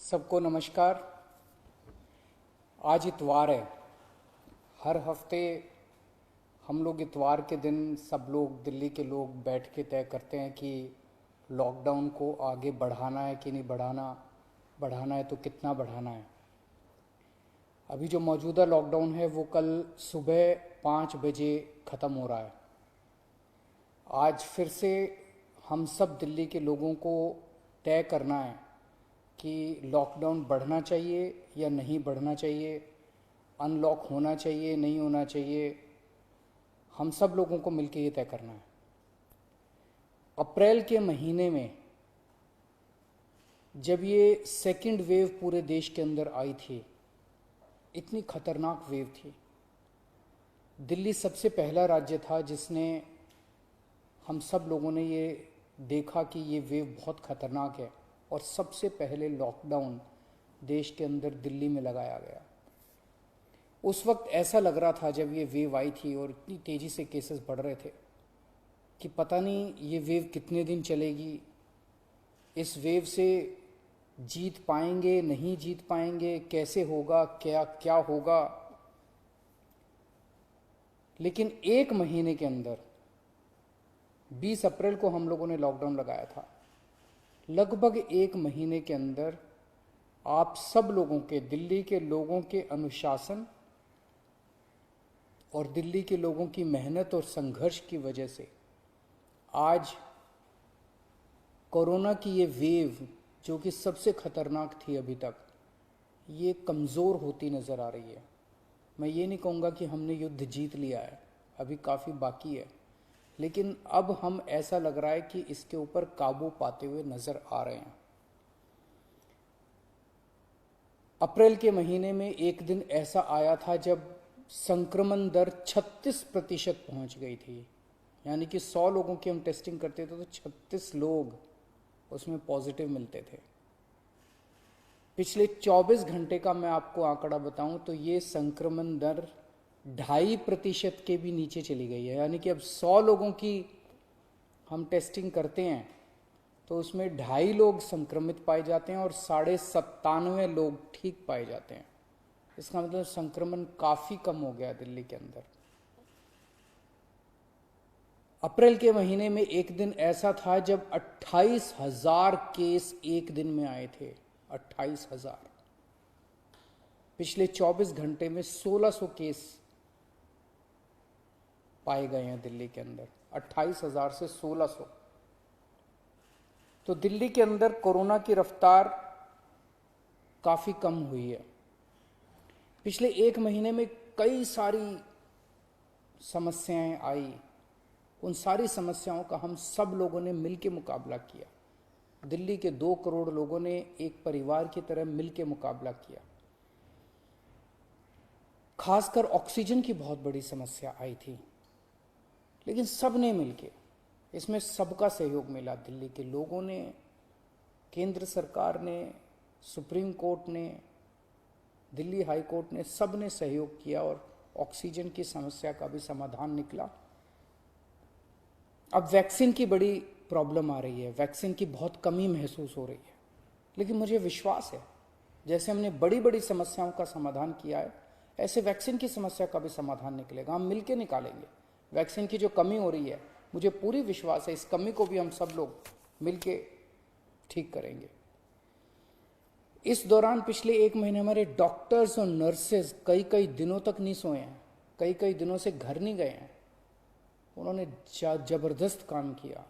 सबको नमस्कार। आज इतवार है। हर हफ्ते हम लोग इतवार के दिन सब लोग दिल्ली के लोग बैठ के तय करते हैं कि लॉकडाउन को आगे बढ़ाना है कि नहीं बढ़ाना, बढ़ाना है तो कितना बढ़ाना है। अभी जो मौजूदा लॉकडाउन है वो कल सुबह 5 बजे ख़त्म हो रहा है। आज फिर से हम सब दिल्ली के लोगों को तय करना है कि लॉकडाउन बढ़ना चाहिए या नहीं बढ़ना चाहिए, अनलॉक होना चाहिए नहीं होना चाहिए। हम सब लोगों को मिलकर ये तय करना है। अप्रैल के महीने में जब ये सेकंड वेव पूरे देश के अंदर आई थी, इतनी खतरनाक वेव थी। दिल्ली सबसे पहला राज्य था जिसने, हम सब लोगों ने ये देखा कि ये वेव बहुत खतरनाक है और सबसे पहले लॉकडाउन देश के अंदर दिल्ली में लगाया गया। उस वक्त ऐसा लग रहा था जब ये वेव आई थी और इतनी तेज़ी से केसेस बढ़ रहे थे कि पता नहीं ये वेव कितने दिन चलेगी, इस वेव से जीत पाएंगे नहीं जीत पाएंगे, कैसे होगा, क्या क्या होगा। लेकिन एक महीने के अंदर 20 अप्रैल को हम लोगों ने लॉकडाउन लगाया था। लगभग एक महीने के अंदर आप सब लोगों के, दिल्ली के लोगों के अनुशासन और दिल्ली के लोगों की मेहनत और संघर्ष की वजह से आज कोरोना की ये वेव, जो कि सबसे खतरनाक थी अभी तक, ये कमज़ोर होती नज़र आ रही है। मैं ये नहीं कहूँगा कि हमने युद्ध जीत लिया है, अभी काफ़ी बाकी है, लेकिन अब हम, ऐसा लग रहा है कि इसके ऊपर काबू पाते हुए नजर आ रहे हैं। अप्रैल के महीने में एक दिन ऐसा आया था जब संक्रमण दर 36% पहुंच गई थी। यानी कि 100 लोगों की हम टेस्टिंग करते थे तो 36 लोग उसमें पॉजिटिव मिलते थे। पिछले 24 घंटे का मैं आपको आंकड़ा बताऊं तो ये संक्रमण दर 2.5% के भी नीचे चली गई है। यानी कि अब 100 लोगों की हम टेस्टिंग करते हैं तो उसमें 2.5 लोग संक्रमित पाए जाते हैं और 97.5 लोग ठीक पाए जाते हैं। इसका मतलब संक्रमण काफ़ी कम हो गया दिल्ली के अंदर। अप्रैल के महीने में एक दिन ऐसा था जब 28,000 केस एक दिन में आए थे। 28,000। पिछले 24 घंटे में 1600 केस पाए गए हैं दिल्ली के अंदर। 28,000 से 1600। तो दिल्ली के अंदर कोरोना की रफ्तार काफ़ी कम हुई है। पिछले एक महीने में कई सारी समस्याएं आई। उन सारी समस्याओं का हम सब लोगों ने मिलकर मुकाबला किया। दिल्ली के 2 करोड़ लोगों ने एक परिवार की तरह मिलकर मुकाबला किया। खासकर ऑक्सीजन की बहुत बड़ी समस्या आई थी, लेकिन सब ने मिलके, इसमें सबका सहयोग मिला। दिल्ली के लोगों ने, केंद्र सरकार ने, सुप्रीम कोर्ट ने, दिल्ली हाई कोर्ट ने, सब ने सहयोग किया और ऑक्सीजन की समस्या का भी समाधान निकला। अब वैक्सीन की बड़ी प्रॉब्लम आ रही है, वैक्सीन की बहुत कमी महसूस हो रही है, लेकिन मुझे विश्वास है जैसे हमने बड़ी बड़ी समस्याओं का समाधान किया है, ऐसे वैक्सीन की समस्या का भी समाधान निकलेगा। हम मिलकर निकालेंगे। वैक्सीन की जो कमी हो रही है, मुझे पूरी विश्वास है इस कमी को भी हम सब लोग मिलके ठीक करेंगे। इस दौरान पिछले एक महीने हमारे डॉक्टर्स और नर्सेज कई कई दिनों तक नहीं सोए हैं, कई कई दिनों से घर नहीं गए हैं। उन्होंने जबरदस्त काम किया।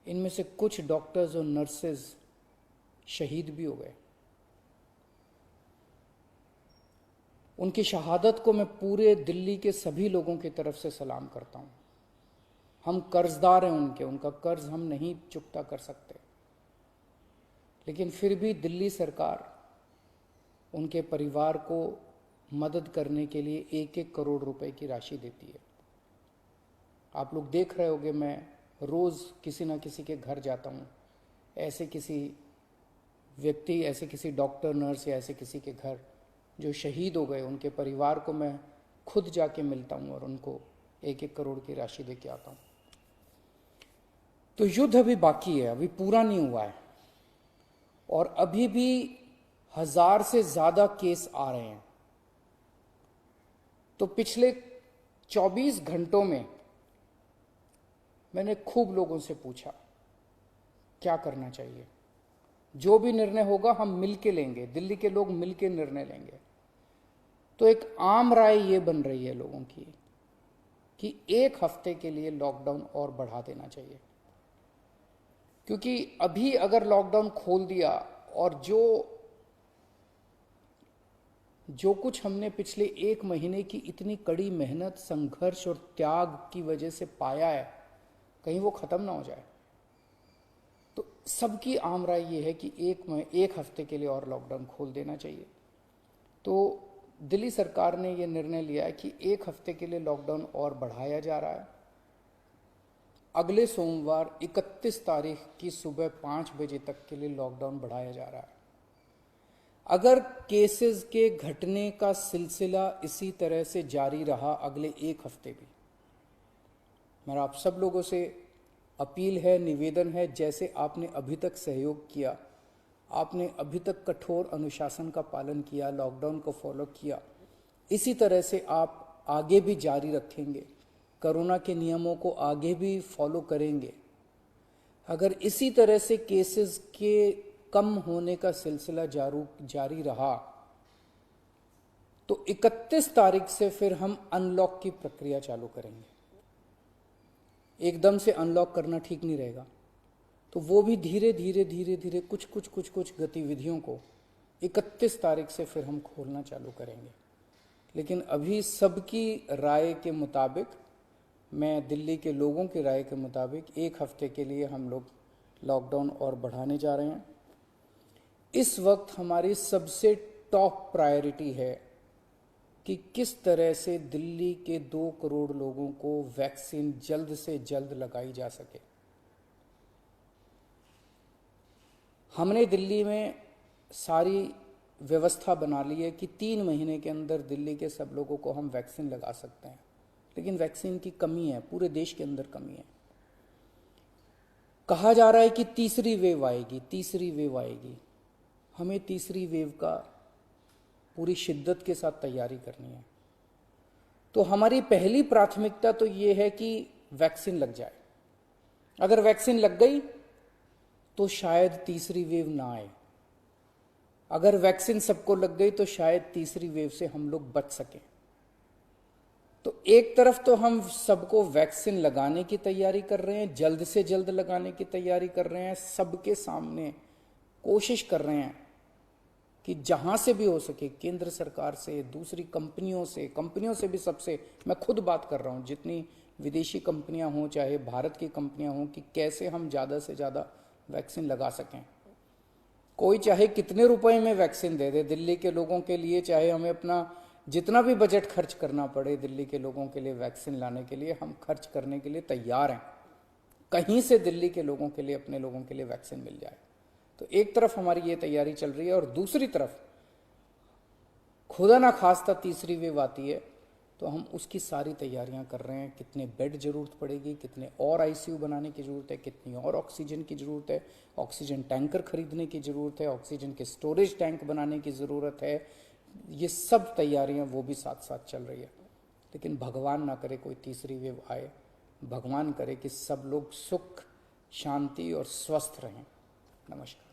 इनमें से कुछ डॉक्टर्स और नर्सेज शहीद भी हो गए। उनकी शहादत को मैं पूरे दिल्ली के सभी लोगों की तरफ से सलाम करता हूं। हम कर्जदार हैं उनके, उनका कर्ज हम नहीं चुकता कर सकते, लेकिन फिर भी दिल्ली सरकार उनके परिवार को मदद करने के लिए 1-1 करोड़ रुपए की राशि देती है। आप लोग देख रहे होंगे, मैं रोज़ किसी ना किसी के घर जाता हूँ। ऐसे किसी व्यक्ति, ऐसे किसी डॉक्टर, नर्स या ऐसे किसी के घर जो शहीद हो गए, उनके परिवार को मैं खुद जाके मिलता हूँ और उनको 1-1 करोड़ की राशि दे के आता हूँ। तो युद्ध अभी बाकी है, अभी पूरा नहीं हुआ है। और अभी भी 1000 से ज्यादा केस आ रहे हैं। तो पिछले 24 घंटों में मैंने खूब लोगों से पूछा क्या करना चाहिए। जो भी निर्णय होगा हम मिलके लेंगे, दिल्ली के लोग मिलके निर्णय लेंगे। तो एक आम राय ये बन रही है लोगों की कि 1 हफ्ते के लिए लॉकडाउन और बढ़ा देना चाहिए, क्योंकि अभी अगर लॉकडाउन खोल दिया और जो कुछ हमने पिछले 1 महीने की इतनी कड़ी मेहनत, संघर्ष और त्याग की वजह से पाया है, कहीं वो खत्म ना हो जाए। तो सबकी आम राय ये है कि 1 हफ्ते के लिए और लॉकडाउन खोल देना चाहिए। तो दिल्ली सरकार ने ये निर्णय लिया है कि 1 हफ्ते के लिए लॉकडाउन और बढ़ाया जा रहा है। अगले सोमवार 31 तारीख की सुबह 5 बजे तक के लिए लॉकडाउन बढ़ाया जा रहा है। अगर केसेस के घटने का सिलसिला इसी तरह से जारी रहा अगले 1 हफ्ते भी, मेरा आप सब लोगों से अपील है, निवेदन है, जैसे आपने अभी तक सहयोग किया, आपने अभी तक कठोर अनुशासन का पालन किया, लॉकडाउन को फॉलो किया, इसी तरह से आप आगे भी जारी रखेंगे, कोरोना के नियमों को आगे भी फॉलो करेंगे। अगर इसी तरह से केसेस के कम होने का सिलसिला जारी रहा तो 31 तारीख से फिर हम अनलॉक की प्रक्रिया चालू करेंगे। एकदम से अनलॉक करना ठीक नहीं रहेगा, तो वो भी धीरे धीरे कुछ गतिविधियों को 31 तारीख से फिर हम खोलना चालू करेंगे। लेकिन अभी सबकी राय के मुताबिक, मैं दिल्ली के लोगों की राय के मुताबिक 1 हफ्ते के लिए हम लोग लॉकडाउन और बढ़ाने जा रहे हैं। इस वक्त हमारी सबसे टॉप प्रायोरिटी है कि किस तरह से दिल्ली के 2 करोड़ लोगों को वैक्सीन जल्द से जल्द लगाई जा सके। हमने दिल्ली में सारी व्यवस्था बना ली है कि 3 महीने के अंदर दिल्ली के सब लोगों को हम वैक्सीन लगा सकते हैं, लेकिन वैक्सीन की कमी है, पूरे देश के अंदर कमी है। कहा जा रहा है कि तीसरी वेव आएगी। हमें तीसरी वेव का पूरी शिद्दत के साथ तैयारी करनी है। तो हमारी पहली प्राथमिकता तो ये है कि वैक्सीन लग जाए। अगर वैक्सीन लग गई तो शायद तीसरी वेव ना आए। अगर वैक्सीन सबको लग गई तो शायद तीसरी वेव से हम लोग बच सकें। तो एक तरफ तो हम सबको वैक्सीन लगाने की तैयारी कर रहे हैं, जल्द से जल्द लगाने की तैयारी कर रहे हैं, सबके सामने कोशिश कर रहे हैं कि जहां से भी हो सके, केंद्र सरकार से, दूसरी कंपनियों से भी, सबसे मैं खुद बात कर रहा हूं, जितनी विदेशी कंपनियां हों चाहे भारत की कंपनियां हों, कि कैसे हम ज़्यादा से ज़्यादा वैक्सीन लगा सकें। कोई चाहे कितने रुपए में वैक्सीन दे दे दिल्ली के लोगों के लिए, चाहे हमें अपना जितना भी बजट खर्च करना पड़े दिल्ली के लोगों के लिए वैक्सीन लाने के लिए, हम खर्च करने के लिए तैयार हैं। कहीं से दिल्ली के लोगों के लिए, अपने लोगों के लिए वैक्सीन मिल जाए। तो एक तरफ हमारी ये तैयारी चल रही है और दूसरी तरफ खुदा ना खास्ता तीसरी वेव आती है तो हम उसकी सारी तैयारियां कर रहे हैं। कितने बेड जरूरत पड़ेगी, कितने और आईसीयू बनाने की जरूरत है, कितनी और ऑक्सीजन की जरूरत है, ऑक्सीजन टैंकर खरीदने की जरूरत है, ऑक्सीजन के स्टोरेज टैंक बनाने की जरूरत है। ये सब तैयारियां वो भी साथ साथ चल रही है। लेकिन भगवान ना करे कोई तीसरी वेव आए, भगवान करे कि सब लोग सुख, शांति और स्वस्थ रहें। नमस्कार।